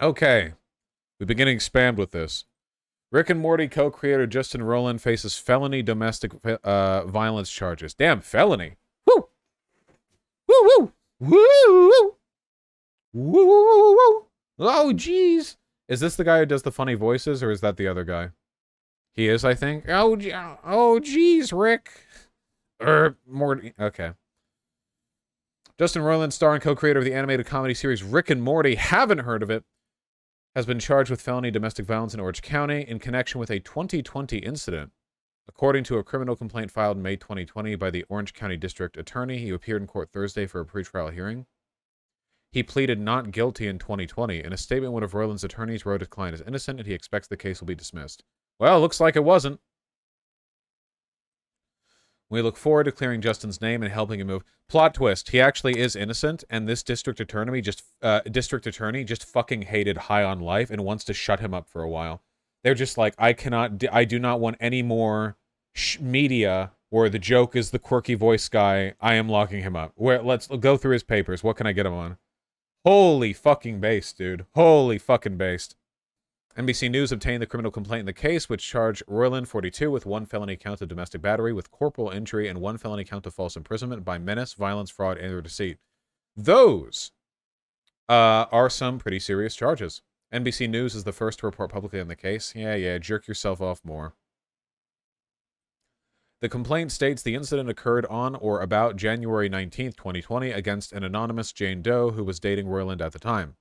Okay, we've been getting spammed with this. Rick and Morty co-creator Justin Roiland faces felony domestic violence charges. Damn, felony. Woo! Woo woo! Woo woo! Woo woo woo! Oh, jeez. Is this the guy who does the funny voices, or is that the other guy? He is, I think. Oh, jeez, Rick. Morty. Okay. Justin Roiland, star and co-creator of the animated comedy series Rick and Morty, haven't heard of it, has been charged with felony domestic violence in Orange County in connection with a 2020 incident. According to a criminal complaint filed in May 2020 by the Orange County District Attorney, he appeared in court Thursday for a pretrial hearing. He pleaded not guilty in 2020. In a statement, one of Roiland's attorneys wrote his client is innocent and he expects the case will be dismissed. Well, looks like it wasn't. We look forward to clearing Justin's name and helping him move. Plot twist: he actually is innocent, and this district attorney just fucking hated High on Life and wants to shut him up for a while. They're just like, I do not want any more media where the joke is the quirky voice guy. I am locking him up. Let's go through his papers. What can I get him on? Holy fucking based, dude. Holy fucking based. NBC News obtained the criminal complaint in the case, which charged Roiland, 42, with one felony count of domestic battery with corporal injury and one felony count of false imprisonment by menace, violence, fraud, and or deceit. Those are some pretty serious charges. NBC News is the first to report publicly on the case. Yeah, jerk yourself off more. The complaint states the incident occurred on or about January 19th, 2020, against an anonymous Jane Doe who was dating Roiland at the time.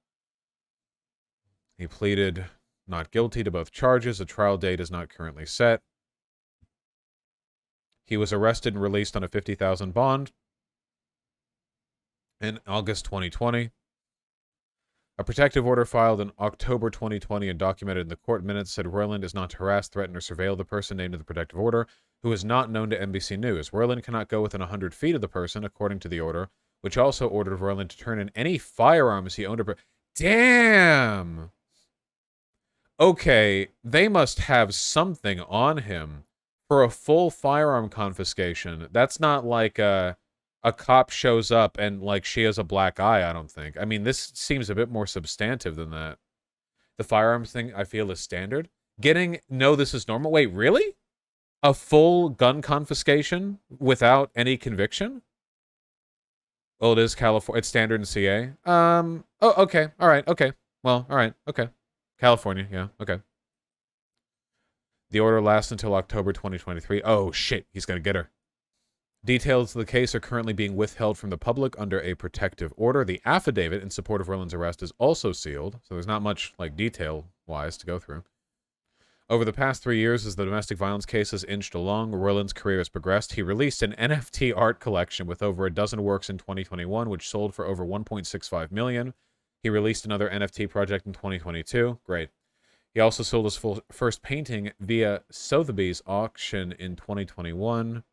He pleaded not guilty to both charges. A trial date is not currently set. He was arrested and released on a $50,000 bond in August 2020. A protective order filed in October 2020 and documented in the court minutes said Roiland is not to harass, threaten, or surveil the person named in the protective order, who is not known to NBC News. Roiland cannot go within 100 feet of the person, according to the order, which also ordered Roiland to turn in any firearms he owned. Damn! Okay, they must have something on him for a full firearm confiscation. That's not like a cop shows up and like she has a black eye, I don't think. I mean, this seems a bit more substantive than that. The firearms thing, I feel, is standard. No, this is normal. Wait, really? A full gun confiscation without any conviction? Well, it is California. It's standard in CA. Oh, okay. All right. Okay. Well, all right. Okay. California, yeah, okay. The order lasts until October 2023. Oh, shit, he's gonna get her. Details of the case are currently being withheld from the public under a protective order. The affidavit in support of Roiland's arrest is also sealed, so there's not much, like, detail-wise to go through. Over the past 3 years, as the domestic violence case has inched along, Roiland's career has progressed. He released an NFT art collection with over a dozen works in 2021, which sold for over $1.65 million. He released another NFT project in 2022. Great. He also sold his first painting via Sotheby's auction in 2021.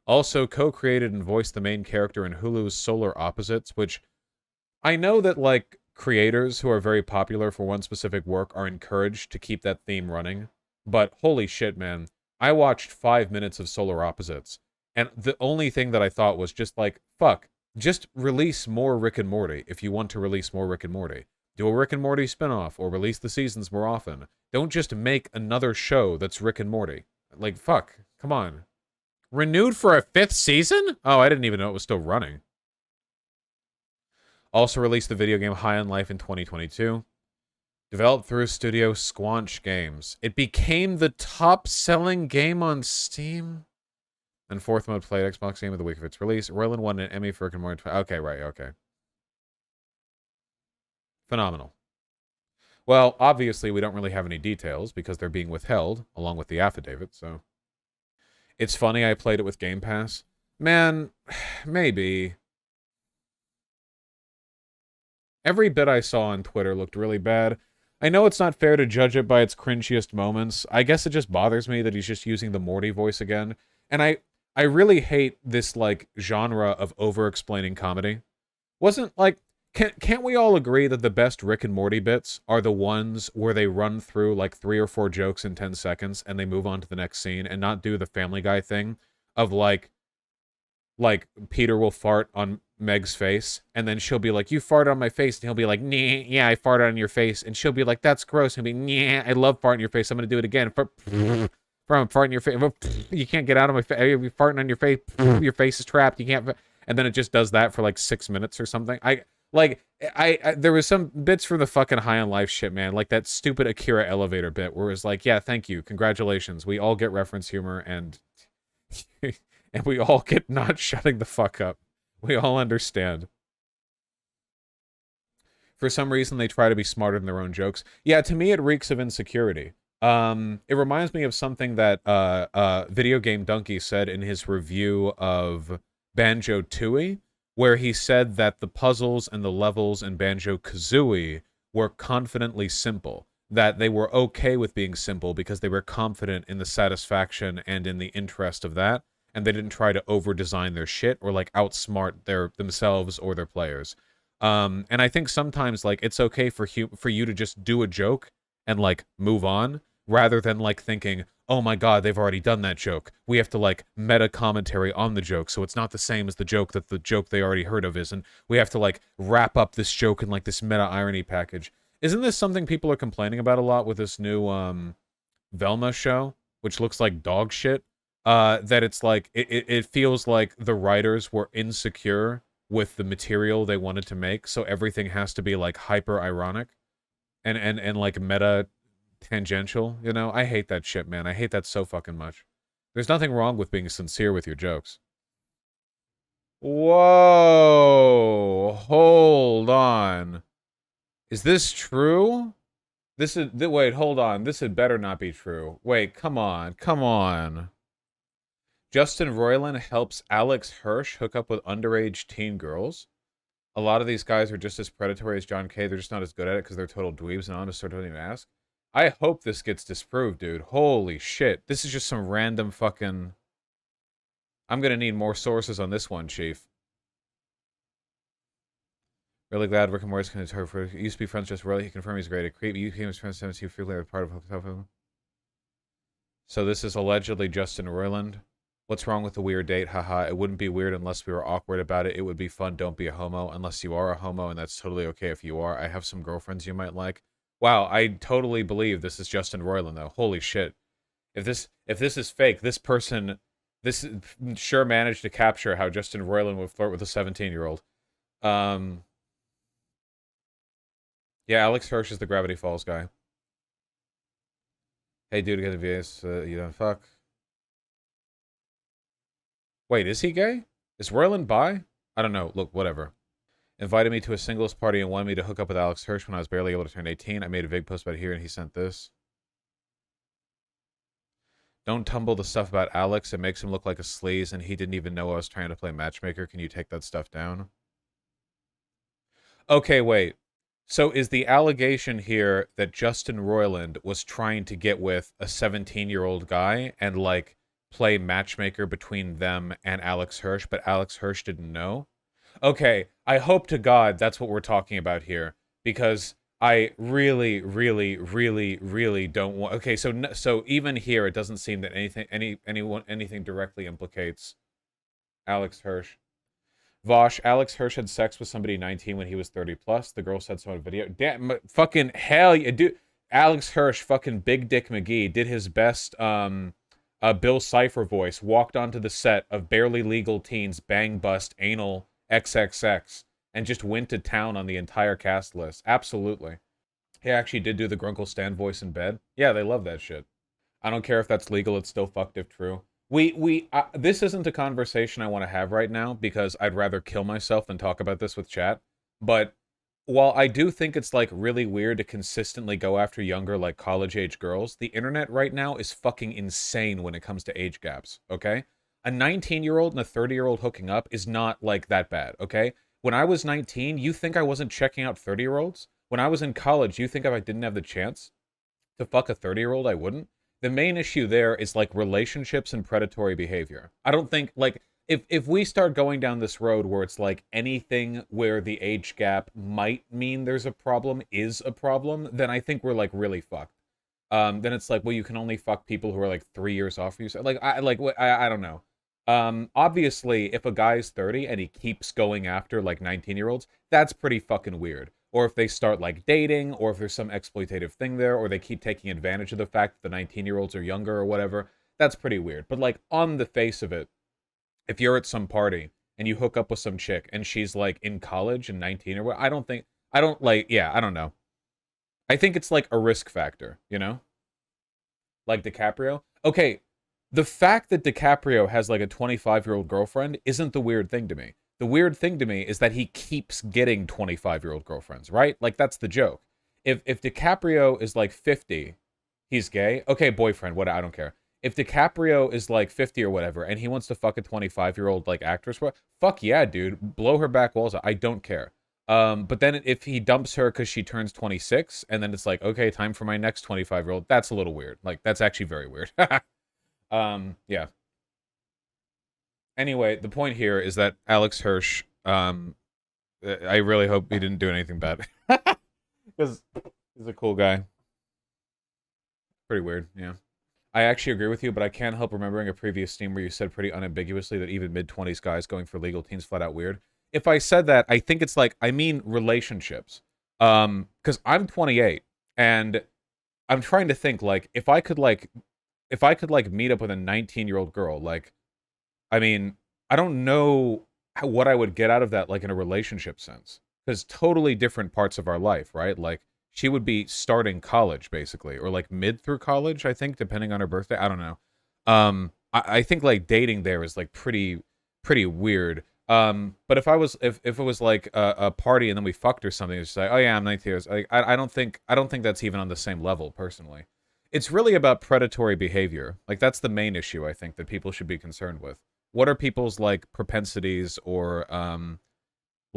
Also co-created and voiced the main character in Hulu's Solar Opposites, which I know that, like, creators who are very popular for one specific work are encouraged to keep that theme running. But holy shit, man. I watched 5 minutes of Solar Opposites, and the only thing that I thought was just like, fuck. Just release more Rick and Morty if you want to release more Rick and Morty. Do a Rick and Morty spinoff or release the seasons more often. Don't just make another show that's Rick and Morty. Like, fuck. Come on. Renewed for a 5th season? Oh, I didn't even know it was still running. Also released the video game High on Life in 2022. Developed through studio Squanch Games. It became the top-selling game on Steam. And fourth mode played Xbox Game of the Week of its release. Roiland won an Emmy for Rick and Morty. Okay, right, okay. Phenomenal. Well, obviously, we don't really have any details because they're being withheld, along with the affidavit, so. It's funny I played it with Game Pass. Man, maybe. Every bit I saw on Twitter looked really bad. I know it's not fair to judge it by its cringiest moments. I guess it just bothers me that he's just using the Morty voice again. And I really hate this, like, genre of over-explaining comedy. Can't we all agree that the best Rick and Morty bits are the ones where they run through, like, 3 or 4 jokes in 10 seconds and they move on to the next scene and not do the Family Guy thing of, like, like Peter will fart on Meg's face, and then she'll be like, "You farted on my face," and he'll be like, "Nah, yeah, I farted on your face," and she'll be like, "That's gross," and he'll be, "Nah, I love farting on your face. I'm gonna do it again." From farting your face, you can't get out of my face. You're farting on your face. Your face is trapped. You can't. And then it just does that for like 6 minutes or something. There was some bits from the fucking High on Life shit, man. Like that stupid Akira elevator bit where it was like, "Yeah, thank you, congratulations. We all get reference humor and." And we all get not shutting the fuck up. We all understand. For some reason, they try to be smarter than their own jokes. Yeah, to me, it reeks of insecurity. It reminds me of something that Video Game Donkey said in his review of Banjo-Tooie, where he said that the puzzles and the levels in Banjo-Kazooie were confidently simple. That they were okay with being simple because they were confident in the satisfaction and in the interest of that, and they didn't try to over-design their shit or like outsmart themselves or their players. And I think sometimes like it's okay for you to just do a joke and like move on rather than like thinking, "Oh my god, they've already done that joke. We have to like meta commentary on the joke so it's not the same as the joke that the joke they already heard of is, and we have to like wrap up this joke in like this meta irony package." Isn't this something people are complaining about a lot with this new Velma show, which looks like dog shit? That it's like it feels like the writers were insecure with the material they wanted to make, so everything has to be like hyper ironic and like meta tangential, you know? I hate that shit, man. I hate that so fucking much. There's nothing wrong with being sincere with your jokes. Whoa, hold on. Is this true? Wait, hold on. This had better not be true. Wait, come on, come on. Justin Roiland helps Alex Hirsch hook up with underage teen girls. A lot of these guys are just as predatory as John K. They're just not as good at it because they're total dweebs and honest, so don't even ask. I hope this gets disproved, dude. Holy shit. This is just some random fucking... I'm gonna need more sources on this one, Chief. Really glad Rick and Morty can talk for... Used to be friends just really. He confirmed he's great at creep. You became his friend 17 frequently part of... So this is allegedly Justin Roiland. What's wrong with the weird date? Haha, it wouldn't be weird unless we were awkward about it. It would be fun. Don't be a homo unless you are a homo, and that's totally okay if you are. I have some girlfriends you might like. Wow, I totally believe this is Justin Roiland, though. Holy shit. If this is fake, this sure managed to capture how Justin Roiland would flirt with a 17-year-old. Yeah, Alex Hirsch is the Gravity Falls guy. Hey, dude, get a VS. You don't fuck. Wait, is he gay? Is Roiland bi? I don't know. Look, whatever. Invited me to a singles party and wanted me to hook up with Alex Hirsch when I was barely able to turn 18. I made a big post about it here, and he sent this. Don't tumble the stuff about Alex. It makes him look like a sleaze, and he didn't even know I was trying to play matchmaker. Can you take that stuff down? Okay, wait. So is the allegation here that Justin Roiland was trying to get with a 17-year-old guy and, like, play matchmaker between them and Alex Hirsch, but Alex Hirsch didn't know? Okay, I hope to God that's what we're talking about here, because I really, really, really, really don't want... Okay, so even here, it doesn't seem that anything directly implicates Alex Hirsch. Vaush, Alex Hirsch had sex with somebody 19 when he was 30 plus. The girl said so on video. Damn, fucking hell yeah, dude. Alex Hirsch, fucking Big Dick McGee, did his best Bill Cipher voice, walked onto the set of Barely Legal Teens Bang Bust Anal XXX, and just went to town on the entire cast list. Absolutely. He actually did do the Grunkle Stan voice in bed. Yeah, they love that shit. I don't care if that's legal, it's still fucked if true. This isn't a conversation I want to have right now because I'd rather kill myself than talk about this with chat. But while I do think it's like really weird to consistently go after younger, like college-age girls, the internet right now is fucking insane when it comes to age gaps, okay? A 19-year-old and a 30-year-old hooking up is not like that bad, okay? When I was 19, you think I wasn't checking out 30-year-olds? When I was in college, you think if I didn't have the chance to fuck a 30-year-old, I wouldn't? The main issue there is like relationships and predatory behavior. I don't think like if we start going down this road where it's like anything where the age gap might mean there's a problem is a problem, then I think we're like really fucked. Then it's like, well, you can only fuck people who are like 3 years off of you. Like I don't know. Obviously, if a guy's 30 and he keeps going after like 19-year-olds, that's pretty fucking weird. Or if they start like dating, or if there's some exploitative thing there, or they keep taking advantage of the fact that the 19-year-olds are younger or whatever, that's pretty weird. But like on the face of it, if you're at some party and you hook up with some chick and she's like in college and 19 or what, I don't like, yeah, I don't know. I think it's like a risk factor, you know? Like DiCaprio. Okay, the fact that DiCaprio has like a 25-year-old girlfriend isn't the weird thing to me. The weird thing to me is that he keeps getting 25-year-old girlfriends, right? Like that's the joke. If DiCaprio is like 50, he's gay. Okay, boyfriend, what I don't care. If DiCaprio is like 50 or whatever and he wants to fuck a 25-year-old like actress, what? Fuck yeah, dude. Blow her back walls out. I don't care. But then if he dumps her because she turns 26, and then it's like, okay, time for my next 25-year-old, that's a little weird. Like, that's actually very weird. Yeah. Anyway, the point here is that Alex Hirsch, I really hope he didn't do anything bad. Because he's a cool guy. Pretty weird, yeah. I actually agree with you, but I can't help remembering a previous stream where you said pretty unambiguously that even mid-20s guys going for legal teens flat out weird. If I said that, I think it's like, I mean relationships. Because I'm 28, and I'm trying to think, like, if I could, like, meet up with a 19-year-old girl, like, I mean, I don't know what I would get out of that, like, in a relationship sense. Because totally different parts of our life, right? Like, she would be starting college, basically, or, like, mid through college, I think, depending on her birthday. I don't know. I think, like, dating there is, like, pretty weird. But if it was, like, a party and then we fucked or something, it's just like, oh, yeah, I'm 19 years. Like, I don't think that's even on the same level, personally. It's really about predatory behavior. Like, that's the main issue, I think, that people should be concerned with. What are people's like propensities or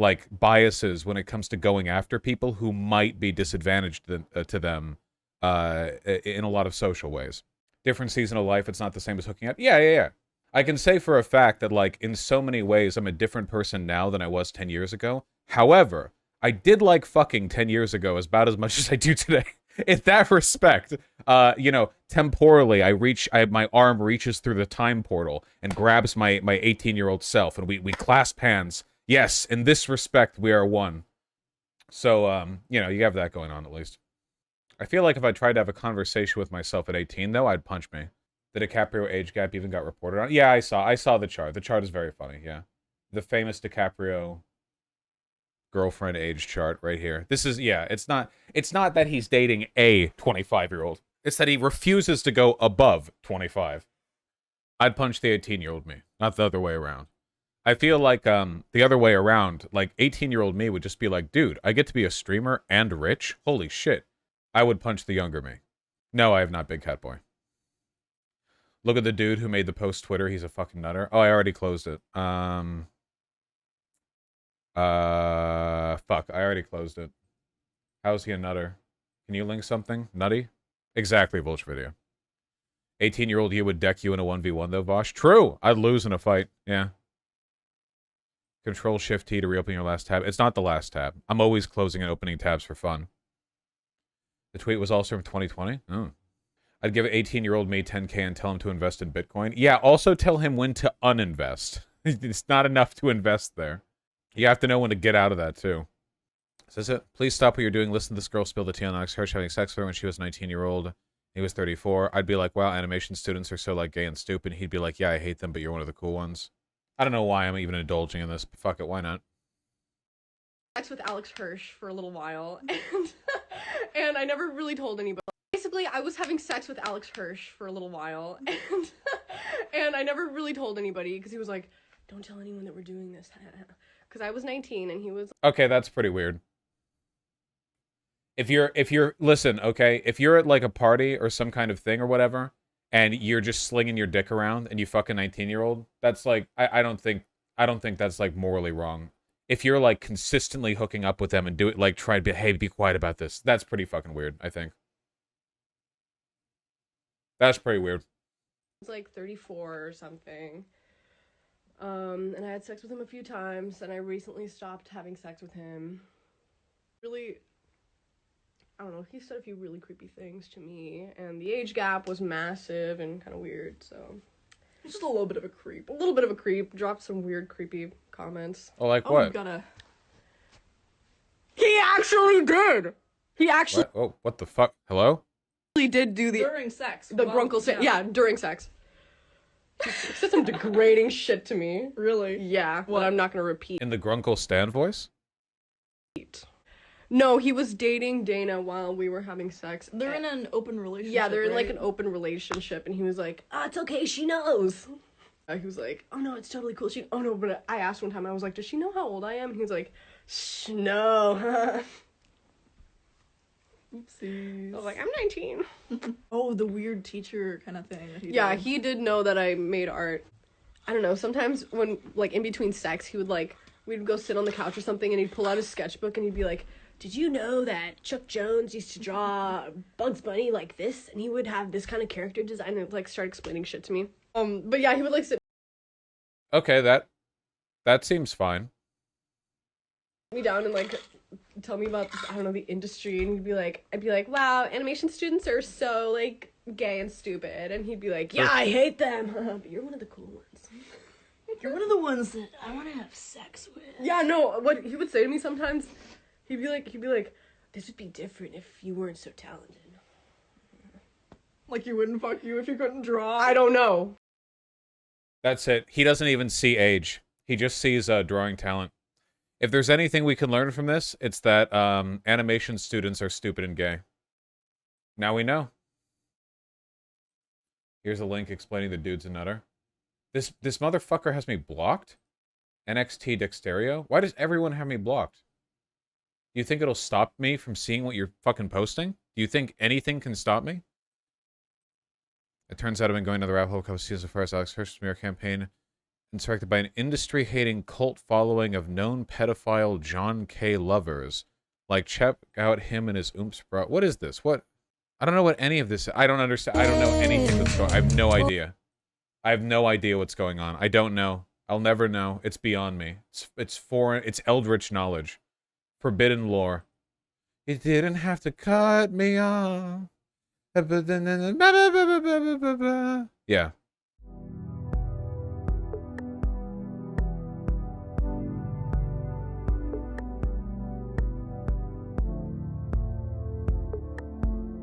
like biases when it comes to going after people who might be disadvantaged to them in a lot of social ways? Different season of life, it's not the same as hooking up. Yeah. I can say for a fact that like in so many ways I'm a different person now than I was 10 years ago. However, I did like fucking 10 years ago as about as much as I do today. In that respect, you know, temporally, my arm reaches through the time portal and grabs my 18-year-old self, and we clasp hands. Yes, in this respect, we are one. So, you know, you have that going on at least. I feel like if I tried to have a conversation with myself at 18, though, I'd punch me. The DiCaprio age gap even got reported on. Yeah, I saw the chart. The chart is very funny. Yeah, the famous DiCaprio girlfriend age chart right here. This is, yeah, it's not that he's dating a 25-year-old. It's that he refuses to go above 25. I'd punch the 18-year-old me, not the other way around. I feel like the other way around, like 18-year-old me would just be like, dude, I get to be a streamer and rich? Holy shit. I would punch the younger me. No, I have not, Big Cat Boy. Look at the dude who made the post Twitter. He's a fucking nutter. Oh, I already closed it. Fuck, I already closed it. How's he a nutter? Can you link something? Nutty? Exactly, Vulture Video. 18-year-old you would deck you in a 1v1 though, Vaush. True! I'd lose in a fight. Yeah. Control Shift T to reopen your last tab. It's not the last tab. I'm always closing and opening tabs for fun. The tweet was also from 2020? Oh. I'd give 18-year-old me 10k and tell him to invest in Bitcoin. Yeah, also tell him when to uninvest. It's not enough to invest there. You have to know when to get out of that, too. Says it. Please stop what you're doing. Listen to this girl spill the tea on Alex Hirsch having sex with her when she was 19-year-old. He was 34. I'd be like, wow, animation students are so, like, gay and stupid. He'd be like, yeah, I hate them, but you're one of the cool ones. I don't know why I'm even indulging in this, but fuck it, why not? Sex with Alex Hirsch for a little while, and I never really told anybody. Basically, I was having sex with Alex Hirsch for a little while, and I never really told anybody, because he was like, don't tell anyone that we're doing this. Because I was 19, and he was... Okay, that's pretty weird. If you're, listen, okay, if you're at, like, a party or some kind of thing or whatever, and you're just slinging your dick around, and you fuck a 19-year-old, that's, like, I don't think that's, like, morally wrong. If you're, like, consistently hooking up with them and do it, like, try to be, hey, be quiet about this, that's pretty fucking weird, I think. That's pretty weird. He's, like, 34 or something. And I had sex with him a few times, and I recently stopped having sex with him. Really... I don't know, he said a few really creepy things to me, and the age gap was massive and kind of weird, so... Just a little bit of a creep. A little bit of a creep. Dropped some weird, creepy comments. Oh, like Oh, what? we gotta... He actually did! He actually What? Oh, what the fuck? Hello? did do the During sex. the Well, grunkle sex. Yeah, during sex. He said some degrading shit to me. Really? Yeah, What? what I'm not gonna repeat. In the Grunkle Stan voice? No, he was dating Dana while we were having sex. They're in an open relationship, Yeah, they're in like right? an open relationship, and he was like, "Ah, it's okay, she knows." He was like, "Oh no, it's totally cool." Oh no, but I asked one time, I was like, "Does she know how old I am?" And he was like, "Shh, no." Oopsies. I was like, "I'm 19." Oh, the weird teacher kind of thing that he Yeah, did. he did know that I made art. I don't know, sometimes when, like, in between sex, he would, like, we'd go sit on the couch or something, and he'd pull out his sketchbook, and he'd be like, "Did you know that Chuck Jones used to draw Bugs Bunny like this? And he would have this kind of character design," and, like, start explaining shit to me. But yeah, he would, like, sit Okay, that seems fine. me down and, like, tell me about, I don't know, the industry, and I'd be like, "Wow, animation students are so, like, gay and stupid," and he'd be like, "Yeah, I hate them, but you're one of the cool ones." You're one of the ones that I want to have sex with. Yeah, no, what he would say to me sometimes, he'd be like, "This would be different if you weren't so talented." Like, you wouldn't fuck you if you couldn't draw. I don't know. That's it. He doesn't even see age. He just sees drawing talent. If there's anything we can learn from this, it's that animation students are stupid and gay. Now we know. Here's a link explaining the dude's a nutter. This motherfucker has me blocked? NXT Dexterio? Why does everyone have me blocked? Do you think it'll stop me from seeing what you're fucking posting? Do you think anything can stop me? It turns out I've been going down the rabbit hole a couple seasons as far as Alex Hirsch smear campaign insurrected by an industry-hating cult following of known pedophile John K. lovers. Like, check out him and his oomph bro. What is this? What? I don't know what any of this is. I don't understand. I don't know anything that's going on. I have no idea. I have no idea what's going on. I don't know. I'll never know. It's beyond me. It's foreign. It's eldritch knowledge. Forbidden lore. You didn't have to cut me off. Yeah.